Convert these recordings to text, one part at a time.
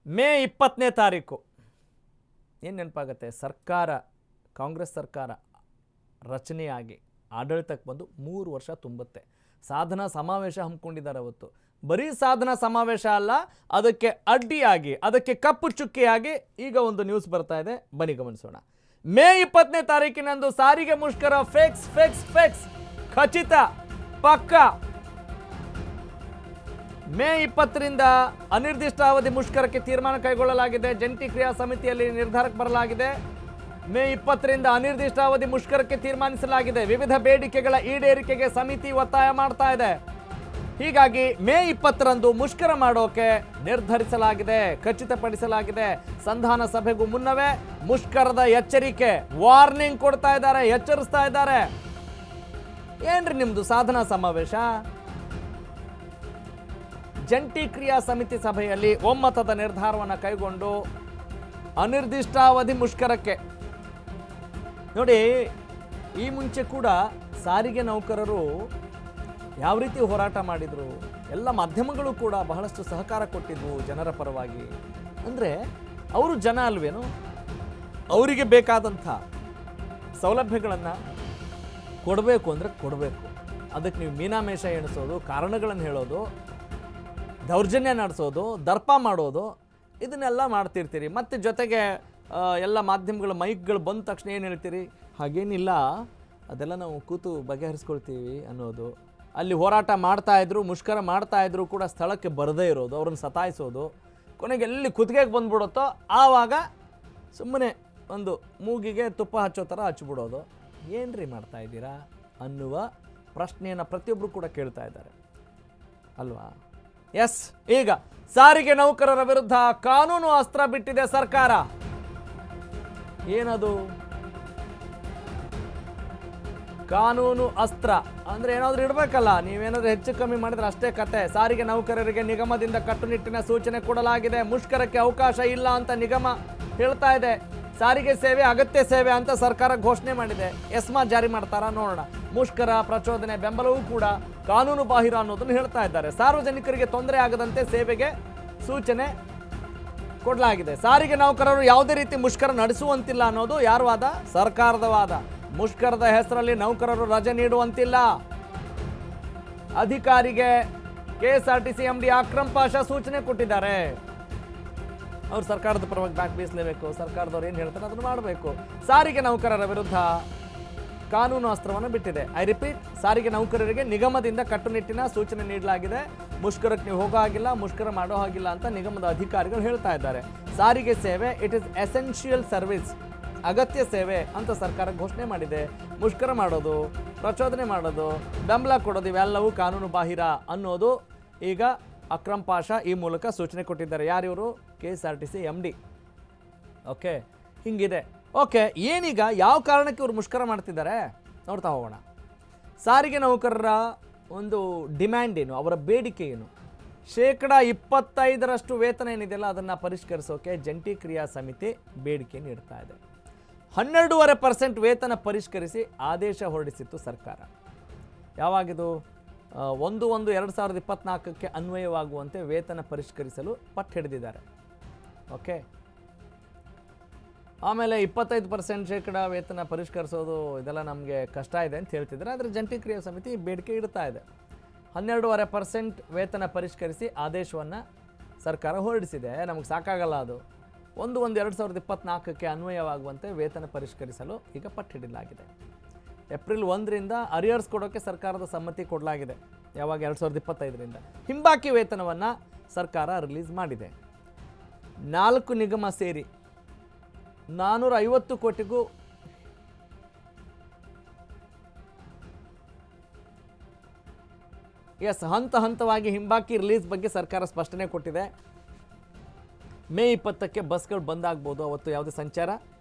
ಮೇ 20ನೇ ತಾರೀಕು ಏನು ನೆನಪಾಗುತ್ತೆ? ಸರ್ಕಾರ, ಕಾಂಗ್ರೆಸ್ ಸರ್ಕಾರ ರಚನೆಯಾಗಿ ಆಡಳಿತಕ್ಕೆ ಬಂದು 3 ವರ್ಷ ತುಂಬುತ್ತೆ. ಸಾಧನಾ ಸಮಾವೇಶ ಹಮ್ಮಿಕೊಂಡಿದ್ದಾರೆ ಅವತ್ತು. ಬರೀ ಸಾಧನಾ ಸಮಾವೇಶ ಅಲ್ಲ, ಅದಕ್ಕೆ ಅಡ್ಡಿಯಾಗಿ, ಅದಕ್ಕೆ ಕಪ್ಪು ಚುಕ್ಕಿಯಾಗಿ ಈಗ ಒಂದು ನ್ಯೂಸ್ ಬರ್ತಾ ಇದೆ, ಬನ್ನಿ ಗಮನಿಸೋಣ. ಮೇ 20ನೇ ತಾರೀಕಿನಂದು ಸಾರಿಗೆ ಮುಷ್ಕರ ಫಿಕ್ಸ್ ಖಚಿತ, ಪಕ್ಕ. ಮೇ 20ರಿಂದ ಅನಿರ್ದಿಷ್ಟಾವಧಿ ಮುಷ್ಕರಕ್ಕೆ ತೀರ್ಮಾನ ಕೈಗೊಳ್ಳಲಾಗಿದೆ. ಜಂಟಿ ಕ್ರಿಯಾ ಸಮಿತಿಯಲ್ಲಿ ನಿರ್ಧಾರಕ್ಕೆ ಬರಲಾಗಿದೆ. ಮೇ 20ರಿಂದ ಅನಿರ್ದಿಷ್ಟಾವಧಿ ಮುಷ್ಕರಕ್ಕೆ ತೀರ್ಮಾನಿಸಲಾಗಿದೆ. ವಿವಿಧ ಬೇಡಿಕೆಗಳ ಈಡೇರಿಕೆಗೆ ಸಮಿತಿ ಒತ್ತಾಯ ಮಾಡ್ತಾ ಇದೆ. ಹೀಗಾಗಿ ಮೇ 20ರಂದು ಮುಷ್ಕರ ಮಾಡೋಕೆ ನಿರ್ಧರಿಸಲಾಗಿದೆ, ಖಚಿತಪಡಿಸಲಾಗಿದೆ. ಸಂಧಾನ ಸಭೆಗೂ ಮುನ್ನವೇ ಮುಷ್ಕರದ ಎಚ್ಚರಿಕೆ, ವಾರ್ನಿಂಗ್ ಕೊಡ್ತಾ ಇದ್ದಾರೆ, ಎಚ್ಚರಿಸ್ತಾ ಇದ್ದಾರೆ. ಏನ್ರಿ ನಿಮ್ದು ಸಾಧನಾ ಸಮಾವೇಶ? ಜಂಟಿ ಕ್ರಿಯಾ ಸಮಿತಿ ಸಭೆಯಲ್ಲಿ ಒಮ್ಮತದ ನಿರ್ಧಾರವನ್ನು ಕೈಗೊಂಡು ಅನಿರ್ದಿಷ್ಟಾವಧಿ ಮುಷ್ಕರಕ್ಕೆ. ನೋಡಿ, ಈ ಮುಂಚೆ ಕೂಡ ಸಾರಿಗೆ ನೌಕರರು ಯಾವ ರೀತಿ ಹೋರಾಟ ಮಾಡಿದರು, ಎಲ್ಲ ಮಾಧ್ಯಮಗಳು ಕೂಡ ಬಹಳಷ್ಟು ಸಹಕಾರ ಕೊಟ್ಟಿದ್ವು ಜನರ ಪರವಾಗಿ. ಅಂದರೆ ಅವರು ಜನ ಅಲ್ವೇನು? ಅವರಿಗೆ ಬೇಕಾದಂಥ ಸೌಲಭ್ಯಗಳನ್ನು ಕೊಡಬೇಕು ಅಂದರೆ ಕೊಡಬೇಕು. ಅದಕ್ಕೆ ನೀವು ಮೀನಾಮೇಷ ಎಣಿಸೋದು, ಕಾರಣಗಳನ್ನು ಹೇಳೋದು, ದೌರ್ಜನ್ಯ ನಡೆಸೋದು, ದರ್ಪ ಮಾಡೋದು, ಇದನ್ನೆಲ್ಲ ಮಾಡ್ತಿರ್ತೀರಿ. ಮತ್ತು ಜೊತೆಗೆ ಎಲ್ಲ ಮಾಧ್ಯಮಗಳ ಮೈಕ್ಗಳು ಬಂದ ತಕ್ಷಣ ಏನು ಹೇಳ್ತೀರಿ? ಹಾಗೇನಿಲ್ಲ, ಅದೆಲ್ಲ ನಾವು ಕೂತು ಬಗೆಹರಿಸ್ಕೊಳ್ತೀವಿ ಅನ್ನೋದು. ಅಲ್ಲಿ ಹೋರಾಟ ಮಾಡ್ತಾಯಿದ್ರು, ಮುಷ್ಕರ ಮಾಡ್ತಾಯಿದ್ರು ಕೂಡ ಸ್ಥಳಕ್ಕೆ ಬರದೇ ಇರೋದು, ಅವ್ರನ್ನ ಸತಾಯಿಸೋದು. ಕೊನೆಗೆ ಎಲ್ಲಿ ಕುತ್ತಿಗೆಗೆ ಬಂದ್ಬಿಡುತ್ತೋ ಆವಾಗ ಸುಮ್ಮನೆ ಒಂದು ಮೂಗಿಗೆ ತುಪ್ಪ ಹಚ್ಚೋ ಥರ ಹಚ್ಬಿಡೋದು. ಏನ್ರಿ ಮಾಡ್ತಾ ಇದ್ದೀರಾ ಅನ್ನುವ ಪ್ರಶ್ನೆಯನ್ನು ಪ್ರತಿಯೊಬ್ಬರು ಕೂಡ ಕೇಳ್ತಾ ಇದ್ದಾರೆ ಅಲ್ವಾ? ಎಸ್, ಈಗ ಸಾರಿಗೆ ನೌಕರರ ವಿರುದ್ಧ ಕಾನೂನು ಅಸ್ತ್ರ ಬಿಟ್ಟಿದೆ ಸರ್ಕಾರ. ಏನದು ಕಾನೂನು ಅಸ್ತ್ರ? ಅಂದ್ರೆ ಏನಾದರೂ ಇಡಬೇಕಲ್ಲ, ನೀವೇನಾದ್ರೂ ಹೆಚ್ಚು ಕಮ್ಮಿ ಮಾಡಿದ್ರೆ ಅಷ್ಟೇ ಕತೆ. ಸಾರಿಗೆ ನೌಕರರಿಗೆ ನಿಗಮದಿಂದ ಕಟ್ಟುನಿಟ್ಟಿನ ಸೂಚನೆ ಕೊಡಲಾಗಿದೆ. ಮುಷ್ಕರಕ್ಕೆ ಅವಕಾಶ ಇಲ್ಲ ಅಂತ ನಿಗಮ ಹೇಳ್ತಾ ಇದೆ. ಸಾರಿಗೆ ಸೇವೆ ಅಗತ್ಯ ಸೇವೆ ಅಂತ ಸರ್ಕಾರ ಘೋಷಣೆ ಮಾಡಿದೆ. ಎಸ್ಮಾ ಜಾರಿ ಮಾಡ್ತಾರಾ ನೋಡೋಣ. ಮುಷ್ಕರ, ಪ್ರಚೋದನೆ, ಬೆಂಬಲವೂ ಕೂಡ ಕಾನೂನು ಬಾಹಿರ ಅನ್ನೋದನ್ನು ಹೇಳ್ತಾ ಇದ್ದಾರೆ. ಸಾರ್ವಜನಿಕರಿಗೆ ತೊಂದರೆ ಆಗದಂತೆ ಸೇವೆಗೆ ಸೂಚನೆ ಕೊಡಲಾಗಿದೆ. ಸಾರಿಗೆ ನೌಕರರು ಯಾವುದೇ ರೀತಿ ಮುಷ್ಕರ ನಡೆಸುವಂತಿಲ್ಲ ಅನ್ನೋದು ಯಾರ ವಾದ? ಸರ್ಕಾರದ ವಾದ. ಮುಷ್ಕರದ ಹೆಸರಲ್ಲಿ ನೌಕರರು ರಜೆ ನೀಡುವಂತಿಲ್ಲ. ಅಧಿಕಾರಿಗೆ ಕೆಎಸ್ಆರ್ಟಿಸಿ ಎಂಡಿ ಅಕ್ರಮ್ ಪಾಷಾ ಸೂಚನೆ ಕೊಟ್ಟಿದ್ದಾರೆ. ಅವ್ರು ಸರ್ಕಾರದ ಪರವಾಗಿ ಬ್ಯಾಕ್ ಬೀಸಲೇಬೇಕು. ಸರ್ಕಾರದವ್ರು ಏನು ಹೇಳ್ತಾರೆ ಅದನ್ನು ಮಾಡಬೇಕು. ಸಾರಿಗೆ ನೌಕರರ ವಿರುದ್ಧ ಕಾನೂನು ಅಸ್ತ್ರವನ್ನು ಬಿಟ್ಟಿದೆ. ಐ ರಿಪೀಟ್, ಸಾರಿಗೆ ನೌಕರರಿಗೆ ನಿಗಮದಿಂದ ಕಟ್ಟುನಿಟ್ಟಿನ ಸೂಚನೆ ನೀಡಲಾಗಿದೆ. ಮುಷ್ಕರಕ್ಕೆ ನೀವು ಹೋಗೋ ಹಾಗಿಲ್ಲ, ಮುಷ್ಕರ ಮಾಡೋ ಹಾಗಿಲ್ಲ ಅಂತ ನಿಗಮದ ಅಧಿಕಾರಿಗಳು ಹೇಳ್ತಾ ಇದ್ದಾರೆ. ಸಾರಿಗೆ ಸೇವೆ ಇಟ್ ಇಸ್ ಎಸೆನ್ಷಿಯಲ್ ಸರ್ವಿಸ್, ಅಗತ್ಯ ಸೇವೆ ಅಂತ ಸರ್ಕಾರ ಘೋಷಣೆ ಮಾಡಿದೆ. ಮುಷ್ಕರ ಮಾಡೋದು, ಪ್ರಚೋದನೆ ಮಾಡೋದು, ಬೆಂಬಲ ಕೊಡೋದು ಇವೆಲ್ಲವೂ ಕಾನೂನು ಬಾಹಿರ ಅನ್ನೋದು ಈಗ ಅಕ್ರಮ್ ಪಾಷಾ ಈ ಮೂಲಕ ಸೂಚನೆ ಕೊಟ್ಟಿದ್ದಾರೆ. ಯಾರಿವರು? ಕೆಎಸ್ಆರ್ಟಿಸಿ ಎಂಡಿ. ಓಕೆ, ಹಿಂಗಿದೆ. ಓಕೆ, ಏನೀಗ ಯಾವ ಕಾರಣಕ್ಕೆ ಇವರು ಮುಷ್ಕರ ಮಾಡ್ತಿದ್ದಾರೆ ನೋಡ್ತಾ ಹೋಗೋಣ. ಸಾರಿಗೆ ನೌಕರರ ಒಂದು ಡಿಮ್ಯಾಂಡ್ ಏನು, ಅವರ ಬೇಡಿಕೆ ಏನು? 25% ವೇತನ ಏನಿದೆಯಲ್ಲ ಅದನ್ನು ಪರಿಷ್ಕರಿಸೋಕೆ ಜಂಟಿ ಕ್ರಿಯಾ ಸಮಿತಿ ಬೇಡಿಕೆ ನೀಡ್ತಾ ಇದೆ. 12.5% ವೇತನ ಪರಿಷ್ಕರಿಸಿ ಆದೇಶ ಹೊರಡಿಸಿತ್ತು ಸರ್ಕಾರ. ಯಾವಾಗಿದು? 1/1/2024ಕ್ಕೆ ಅನ್ವಯವಾಗುವಂತೆ ವೇತನ ಪರಿಷ್ಕರಿಸಲು ಪಟ್ಟು ಹಿಡಿದಿದ್ದಾರೆ. ಓಕೆ, ಆಮೇಲೆ 25% ವೇತನ ಪರಿಷ್ಕರಿಸೋದು ಇದೆಲ್ಲ ನಮಗೆ ಕಷ್ಟ ಇದೆ ಅಂತ ಹೇಳ್ತಿದ್ದಾರೆ. ಆದರೆ ಜಂಟಿ ಕ್ರಿಯಾ ಸಮಿತಿ ಬೇಡಿಕೆ ಇಡ್ತಾ ಇದೆ. 12.5% ವೇತನ ಪರಿಷ್ಕರಿಸಿ ಆದೇಶವನ್ನು ಸರ್ಕಾರ ಹೊರಡಿಸಿದೆ. ನಮಗೆ ಸಾಕಾಗಲ್ಲ ಅದು. 1/1/2024ಕ್ಕೆ ಅನ್ವಯವಾಗುವಂತೆ ವೇತನ ಪರಿಷ್ಕರಿಸಲು ಈಗ ಪಟ್ಟು ಹಿಡಿಯಲಾಗಿದೆ. ಏಪ್ರಿಲ್ 1ರಿಂದ ಅರಿಯರ್ಸ್ ಕೊಡೋಕ್ಕೆ ಸರ್ಕಾರದ ಸಮ್ಮತಿ ಕೊಡಲಾಗಿದೆ. ಯಾವಾಗ? 2025ರಿಂದ. ಹಿಂಬಾಕಿ ವೇತನವನ್ನು ಸರ್ಕಾರ ರಿಲೀಸ್ ಮಾಡಿದೆ. 4 ನಿಗಮ ಸೇರಿ 450 ಕೋಟಿಗೂ ಹಂತ ಹಂತವಾಗಿ ಹಿಂಬಾಕಿ ರಿಲೀಸ್ ಬಗ್ಗೆ ಸರ್ಕಾರ ಸ್ಪಷ್ಟನೆ ಕೊಟ್ಟಿದೆ. ಮೇ 20ಕ್ಕೆ ಬಸ್ಗಳು ಬಂದಾಗ್ಬೋದು. ಅವತ್ತು ಯಾವುದೇ ಸಂಚಾರ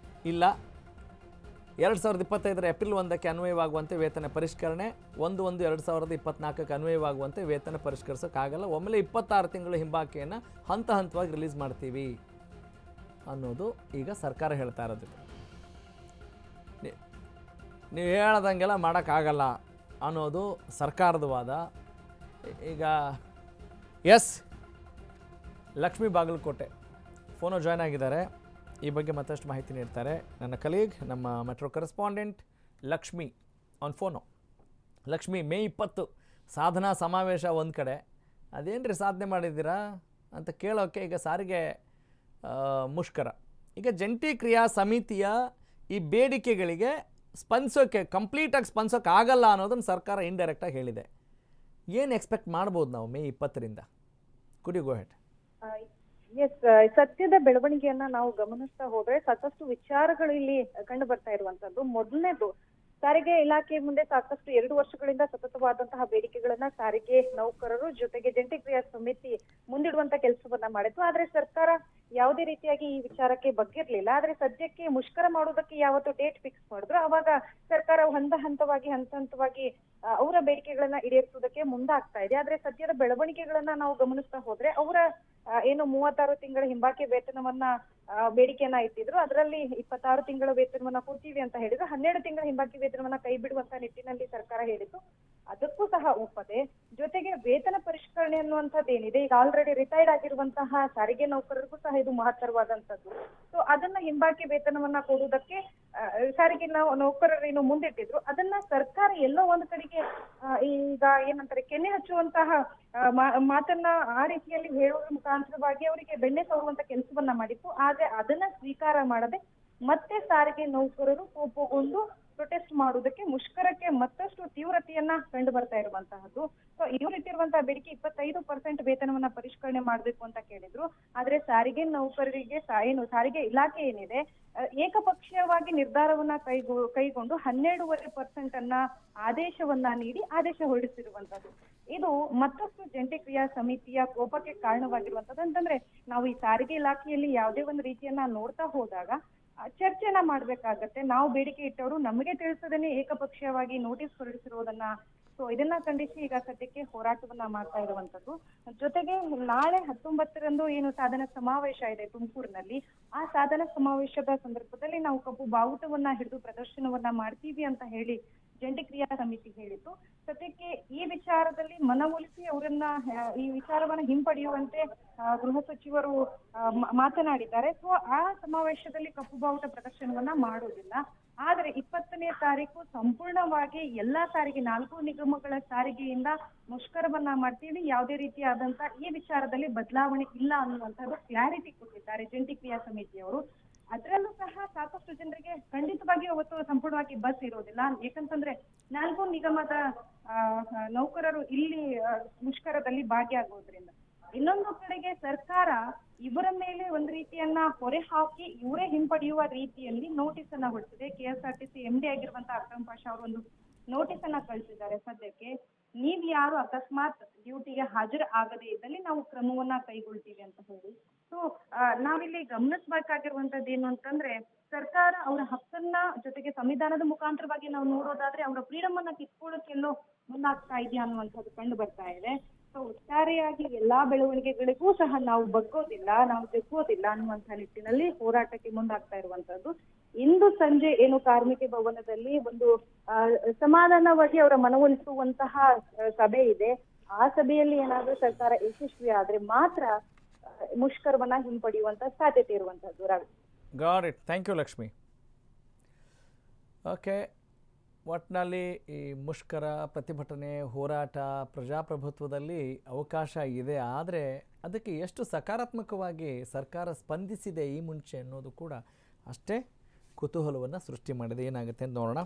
ಇಲ್ಲ. 2025ರ ಏಪ್ರಿಲ್ 1ಕ್ಕೆ ಅನ್ವಯವಾಗುವಂತೆ ವೇತನ ಪರಿಷ್ಕರಣೆ, 1/1/2024ಕ್ಕೆ ಅನ್ವಯವಾಗುವಂತೆ ವೇತನ ಪರಿಷ್ಕರಿಸೋಕ್ಕಾಗಲ್ಲ. ಒಮ್ಮೆಲೆ 26 ತಿಂಗಳು ಹಿಂಬಾಕಿಯನ್ನು ಹಂತ ಹಂತವಾಗಿ ರಿಲೀಸ್ ಮಾಡ್ತೀವಿ ಅನ್ನೋದು ಈಗ ಸರ್ಕಾರ ಹೇಳ್ತಾ ಇರೋದು. ನೀವು ಹೇಳ್ದಂಗೆಲ್ಲ ಮಾಡೋಕ್ಕಾಗಲ್ಲ ಅನ್ನೋದು ಸರ್ಕಾರದ ವಾದ. ಈಗ S Lakshmi Bagalkot phone join ಆಗಿದ್ದಾರೆ. ಈ ಬಗ್ಗೆ ಮತ್ತಷ್ಟು ಮಾಹಿತಿ ನೀಡ್ತಾರೆ ನನ್ನ ಕಲೀಗ್, ನಮ್ಮ metro correspondent Lakshmi on phone. Lakshmi, May 20 ಸಾಧನಾ ಸಮಾವೇಶ ಒಂದು ಕಡೆ, ಅದೇನು ರೀ ಸಾಧನೆ ಮಾಡಿದ್ದೀರಾ ಅಂತ ಕೇಳೋಕ್ಕೆ ಈಗ ಸಾರಿಗೆ ಮುಷ್ಕರ. ಈಗ ಜಂಟಿ ಕ್ರಿಯಾ ಸಮಿತಿಯ ಈ ಬೇಡಿಕೆಗಳಿಗೆ ಕಂಪ್ಲೀಟಾಗಿ ಸ್ಪಂದಿಸೋಕೆ ಆಗಲ್ಲ ಅನ್ನೋದನ್ನು ಸರ್ಕಾರ ಇಂಡೈರೆಕ್ಟಾಗಿ ಹೇಳಿದೆ. ಏನು ಎಕ್ಸ್ಪೆಕ್ಟ್ ಮಾಡ್ಬೋದು ನಾವು ಮೇ 20ರಿಂದ? Could you go ahead? Yes, ಸದ್ಯದ ಬೆಳವಣಿಗೆಯನ್ನ ನಾವು ಗಮನಿಸ್ತಾ ಹೋದ್ರೆ ಸಾಕಷ್ಟು ವಿಚಾರಗಳು ಇಲ್ಲಿ ಕಂಡು ಬರ್ತಾ ಇರುವಂತದ್ದು. ಮೊದಲನೇದು, ಸಾರಿಗೆ ಇಲಾಖೆ ಮುಂದೆ ಸಾಕಷ್ಟು 2 ವರ್ಷಗಳಿಂದ ಸತತವಾದಂತಹ ಬೇಡಿಕೆಗಳನ್ನ ಸಾರಿಗೆ ನೌಕರರು ಜೊತೆಗೆ ಜಂಟಿ ಕ್ರಿಯಾ ಸಮಿತಿ ಮುಂದಿಡುವಂತ ಕೆಲಸವನ್ನ ಮಾಡಿತ್ತು. ಆದ್ರೆ ಸರ್ಕಾರ ಯಾವುದೇ ರೀತಿಯಾಗಿ ಈ ವಿಚಾರಕ್ಕೆ ಬಗ್ಗಿರ್ಲಿಲ್ಲ. ಆದ್ರೆ ಸದ್ಯಕ್ಕೆ ಮುಷ್ಕರ ಮಾಡೋದಕ್ಕೆ ಯಾವತ್ತು ಡೇಟ್ ಫಿಕ್ಸ್ ಮಾಡಿದ್ರು ಅವಾಗ ಸರ್ಕಾರ ಹಂತ ಹಂತವಾಗಿ ಅವರ ಬೇಡಿಕೆಗಳನ್ನ ಈಡೇರಿಸುವುದಕ್ಕೆ ಮುಂದಾಗ್ತಾ ಇದೆ. ಆದ್ರೆ ಸದ್ಯದ ಬೆಳವಣಿಗೆಗಳನ್ನ ನಾವು ಗಮನಿಸ್ತಾ ಹೋದ್ರೆ ಅವರ ಏನು 36 ತಿಂಗಳ ಹಿಂಬಾಕಿ ವೇತನವನ್ನ ಬೇಡಿಕೆಯನ್ನ ಇಟ್ಟಿದ್ರು. ಅದರಲ್ಲಿ 26 ತಿಂಗಳ ವೇತನವನ್ನ ಕೊಡ್ತೀವಿ ಅಂತ ಹೇಳಿದ್ರು. 12 ತಿಂಗಳ ಹಿಂಬಾಕಿ ವೇತನವನ್ನ ಕೈ ಬಿಡುವಂತ ನಿಟ್ಟಿನಲ್ಲಿ ಸರ್ಕಾರ ಹೇಳಿತ್ತು. ಅದಕ್ಕೂ ಸಹ ಒಪ್ಪದೆ, ಜೊತೆಗೆ ವೇತನ ಪರಿಷ್ಕರಣೆ ಅನ್ನುವಂಥದ್ದು ಏನಿದೆ, ಈಗ ಆಲ್ರೆಡಿ ರಿಟೈರ್ಡ್ ಆಗಿರುವಂತಹ ಸಾರಿಗೆ ನೌಕರರಿಗೂ ಸಹ ಇದು ಮಹತ್ತರವಾದಂತದ್ದು. ಸೊ ಅದನ್ನ ಹಿಂಬಾಕಿ ವೇತನವನ್ನ ಕೊಡುವುದಕ್ಕೆ ಸಾರಿಗೆ ನೌಕರರೇನು ಮುಂದಿಟ್ಟಿದ್ರು. ಅದನ್ನ ಸರ್ಕಾರ ಎಲ್ಲೋ ಒಂದು ಕಡೆಗೆ ಈಗ ಏನಂತಾರೆ ಕೆನ್ನೆ ಹಚ್ಚುವಂತಹ ಮಾತನ್ನ ಆ ರೀತಿಯಲ್ಲಿ ಹೇಳುವ ಮುಖಾಂತರವಾಗಿ ಅವರಿಗೆ ಬೆಣ್ಣೆ ಸವರುವಂತ ಕೆಲಸವನ್ನ ಮಾಡಿತ್ತು. ಆದ್ರೆ ಅದನ್ನ ಸ್ವೀಕಾರ ಮಾಡದೆ ಮತ್ತೆ ಸಾರಿಗೆ ನೌಕರರು ಕೋಪಗೊಂಡು ಪ್ರೊಟೆಸ್ಟ್ ಮಾಡುವುದಕ್ಕೆ, ಮುಷ್ಕರಕ್ಕೆ ಮತ್ತಷ್ಟು ತೀವ್ರತೆಯನ್ನ ಕಂಡು ಬರ್ತಾ ಇರುವಂತಹದ್ದು. ಸೊ ಇವರು ಇಟ್ಟಿರುವಂತಹ ಬೇಡಿಕೆ 25% ವೇತನವನ್ನ ಪರಿಷ್ಕರಣೆ ಮಾಡ್ಬೇಕು ಅಂತ ಕೇಳಿದ್ರು. ಆದ್ರೆ ಸಾರಿಗೆ ನೌಕರರಿಗೆ ಏನು ಸಾರಿಗೆ ಇಲಾಖೆ ಏನಿದೆ ಏಕಪಕ್ಷೀಯವಾಗಿ ನಿರ್ಧಾರವನ್ನ ಕೈಗೊಂಡು 12.5% ಅನ್ನ ಆದೇಶವನ್ನ ನೀಡಿ ಆದೇಶ ಹೊರಡಿಸಿರುವಂತದ್ದು. ಇದು ಮತ್ತಷ್ಟು ಜಂಟಿ ಕ್ರಿಯಾ ಸಮಿತಿಯ ಕೋಪಕ್ಕೆ ಕಾರಣವಾಗಿರುವಂತದ್ದು. ಅಂತಂದ್ರೆ ನಾವು ಈ ಸಾರಿಗೆ ಇಲಾಖೆಯಲ್ಲಿ ಯಾವುದೇ ಒಂದು ರೀತಿಯನ್ನ ನೋಡ್ತಾ ಹೋದಾಗ ಚರ್ಚೆನ ಮಾಡ್ಬೇಕಾಗತ್ತೆ. ನಾವು ಬೇಡಿಕೆ ಇಟ್ಟವರು ನಮಗೆ ತಿಳಿಸದೇನೆ ಏಕಪಕ್ಷೀಯವಾಗಿ ನೋಟಿಸ್ ಹೊರಡಿಸಿರುವುದನ್ನ, ಸೊ ಇದನ್ನ ಖಂಡಿಸಿ ಈಗ ಸದ್ಯಕ್ಕೆ ಹೋರಾಟವನ್ನ ಮಾಡ್ತಾ ಇರುವಂತದ್ದು. ಜೊತೆಗೆ ನಾಳೆ 19ರಂದು ಏನು ಸಾಧನ ಸಮಾವೇಶ ಇದೆ ತುಮಕೂರಿನಲ್ಲಿ, ಆ ಸಾಧನ ಸಮಾವೇಶದ ಸಂದರ್ಭದಲ್ಲಿ ನಾವು ಕಪ್ಪು ಬಾವುಟವನ್ನ ಹಿಡಿದು ಪ್ರದರ್ಶನವನ್ನ ಮಾಡ್ತೀವಿ ಅಂತ ಹೇಳಿ ಜಂಟಿ ಕ್ರಿಯಾ ಸಮಿತಿ ಹೇಳಿತ್ತು. ಸದ್ಯಕ್ಕೆ ಈ ವಿಚಾರದಲ್ಲಿ ಮನವೊಲಿಸಿ ಅವರನ್ನ ಈ ವಿಚಾರವನ್ನ ಹಿಂಪಡೆಯುವಂತೆ ಗೃಹ ಸಚಿವರು ಮಾತನಾಡಿದ್ದಾರೆ. ಸೊ ಆ ಸಮಾವೇಶದಲ್ಲಿ ಕಪ್ಪು ಬಾವುಟ ಪ್ರದರ್ಶನವನ್ನ ಮಾಡೋದಿಲ್ಲ. ಆದ್ರೆ 20ನೇ ತಾರೀಕು ಸಂಪೂರ್ಣವಾಗಿ ಎಲ್ಲಾ ಸಾರಿಗೆ 4 ನಿಗಮಗಳ ಸಾರಿಗೆಯಿಂದ ಮುಷ್ಕರವನ್ನ ಮಾಡ್ತೀವಿ, ಯಾವುದೇ ರೀತಿಯಾದಂತ ಈ ವಿಚಾರದಲ್ಲಿ ಬದಲಾವಣೆ ಇಲ್ಲ ಅನ್ನುವಂಥದ್ದು ಕ್ಲಾರಿಟಿ ಕೊಟ್ಟಿದ್ದಾರೆ ಜಂಟಿ ಕ್ರಿಯಾ ಸಮಿತಿಯವರು. ಅದರಲ್ಲೂ ಸಹ ಸಾಕಷ್ಟು ಜನರಿಗೆ ಖಂಡಿತವಾಗಿ ಅವತ್ತು ಸಂಪೂರ್ಣವಾಗಿ ಬಸ್ ಇರೋದಿಲ್ಲ. ಯಾಕಂತಂದ್ರೆ 4 ನಿಗಮದ ನೌಕರರು ಇಲ್ಲಿ ಮುಷ್ಕರದಲ್ಲಿ ಭಾಗಿಯಾಗೋದ್ರಿಂದ. ಇನ್ನೊಂದು ಕಡೆಗೆ ಸರ್ಕಾರ ಇವರ ಮೇಲೆ ಒಂದು ರೀತಿಯನ್ನ ಹೊರೆ ಹಾಕಿ ಇವರೇ ಹಿಂಪಡೆಯುವ ರೀತಿಯಲ್ಲಿ ನೋಟಿಸ್ ಅನ್ನ ಹೊರಡಿಸಿದೆ. KSRTC MD ಆಗಿರುವಂತಹ ಅಕ್ರಮ್ ಪಾಷಾ ಅವರು ಒಂದು ನೋಟಿಸ್ ಅನ್ನ ಕಳಿಸಿದ್ದಾರೆ. ಸದ್ಯಕ್ಕೆ ನೀವ್ ಯಾರು ಅಕಸ್ಮಾತ್ ಡ್ಯೂಟಿಗೆ ಹಾಜರು ಆಗದೇ ಇದ್ದಲ್ಲಿ ನಾವು ಕ್ರಮವನ್ನ ಕೈಗೊಳ್ತೀವಿ ಅಂತ ಹೇಳಿ. ಸೊ ನಾವಿಲ್ಲಿ ಗಮನಿಸಬೇಕಾಗಿರುವಂತದ್ದು ಏನು ಅಂತಂದ್ರೆ, ಸರ್ಕಾರ ಅವರ ಹಕ್ಕನ್ನ ಜೊತೆಗೆ ಸಂವಿಧಾನದ ಮುಖಾಂತರವಾಗಿ ನಾವು ನೋಡೋದಾದ್ರೆ ಅವರ ಫ್ರೀಡಮ್ ಅನ್ನ ಕಿತ್ಕೊಳ್ಳೋಕೆಲ್ಲೋ ಮುಂದಾಗ್ತಾ ಇದೆಯಾ ಅನ್ನುವಂಥದ್ದು ಕಂಡು ಬರ್ತಾ ಇದೆ. ಸೊ ಒಟ್ಟಾರೆಯಾಗಿ ಎಲ್ಲಾ ಬೆಳವಣಿಗೆಗಳಿಗೂ ಸಹ ನಾವು ಬಗ್ಗೋದಿಲ್ಲ, ನಾವು ಜಗ್ಗೋದಿಲ್ಲ ಅನ್ನುವಂಥ ನಿಟ್ಟಿನಲ್ಲಿ ಹೋರಾಟಕ್ಕೆ ಮುಂದಾಗ್ತಾ ಇರುವಂತದ್ದು. ಇಂದು ಸಂಜೆ ಏನು ಕಾರ್ಮಿಕ ಭವನದಲ್ಲಿ ಒಂದು ಸಮಾಧಾನವಾಗಿ ಅವರ ಮನವೊಲಿಸುವಂತಹ ಸಭೆ ಇದೆ. ಆ ಸಭೆಯಲ್ಲಿ ಏನಾದ್ರೂ ಸರ್ಕಾರ ಯಶಸ್ವಿ ಆದ್ರೆ ಮಾತ್ರ ಮುಷ್ಕರವನ್ನ ಹಿಂಪಡೆಯುವಂತ ಸಾಧ್ಯತೆ ಇರುವಂತದ್ದು. Got it. Thank you Lakshmi. Okay, ಒಟ್ಟಿನಲ್ಲಿ ಈ ಮುಷ್ಕರ, ಪ್ರತಿಭಟನೆ, ಹೋರಾಟ ಪ್ರಜಾಪ್ರಭುತ್ವದಲ್ಲಿ ಅವಕಾಶ ಇದೆ. ಆದರೆ ಅದಕ್ಕೆ ಎಷ್ಟು ಸಕಾರಾತ್ಮಕವಾಗಿ ಸರ್ಕಾರ ಸ್ಪಂದಿಸಿದೆ ಈ ಮುಂಚೆ ಅನ್ನೋದು ಕೂಡ ಅಷ್ಟೇ ಕುತೂಹಲವನ್ನು ಸೃಷ್ಟಿ ಮಾಡಿದೆ. ಏನಾಗುತ್ತೆ ಅಂತ ನೋಡೋಣ.